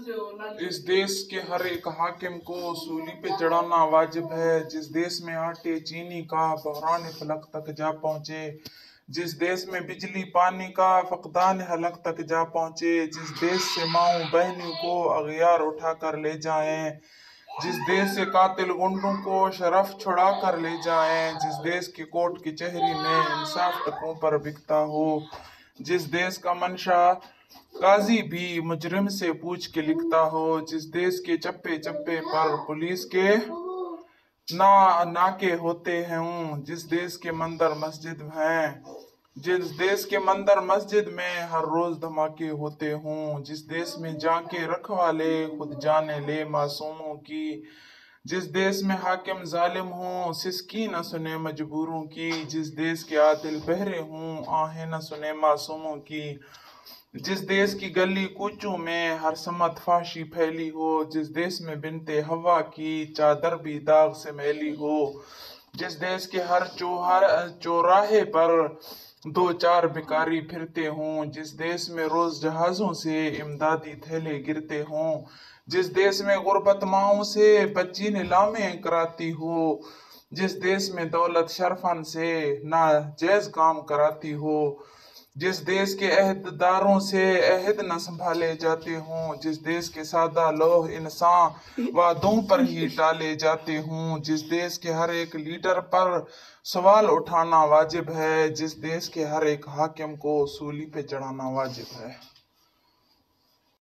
इस देश के हर एक हाकिम को सूली पे चढ़ाना वाजिब है। जिस देश में आटे चीनी का बहरान फलक तक जा पहुंचे, जिस देश में बिजली पानी का फकदान हलक तक जा पहुंचे, जिस देश से माओ बहनों को अगयार उठा कर ले जाएं, जिस देश से कातिल गुंडों को शरफ छुड़ा कर ले जाएं, जिस देश की कोर्ट कचहरी में इंसाफ टकों पर बिकता हो, जिस देश का मंशा काजी भी मुजरिम से पूछ के लिखता हो, जिस देश के चप्पे चप्पे पर पुलिस के नाके होते हैं, जिस देश के मंदिर मस्जिद हैं, जिस देश के मंदिर मस्जिद में हर रोज धमाके होते हों, जिस देश में जाके रखवाले खुद जाने ले मासूमों की, जिस देश में हाकिम जालिम हों सिसकी न सुने मजबूरों की, जिस देश के आदिल बहरे हों आहें न सुने मासूमों की, जिस देश की गली कूचों में हर समत फाशी फैली हो, जिस देश में बिनते हवा की चादर भी दाग से मैली हो, जिस देश के हर चौराहे पर दो चार भिखारी फिरते हों, जिस देश में रोज जहाजों से इमदादी थैले गिरते हों, जिस देश में गुर्बत माओं से बच्ची नीलामें कराती हो, जिस देश में दौलत शरफन से नाजायज काम कराती हो, जिस देश के अहदेदारों से अहद न संभाले जाते हों, जिस देश के सादा लोह इंसान वादों पर ही टाले जाते हों, जिस देश के हर एक लीडर पर सवाल उठाना वाजिब है, जिस देश के हर एक हाकिम को सूली पे चढ़ाना वाजिब है।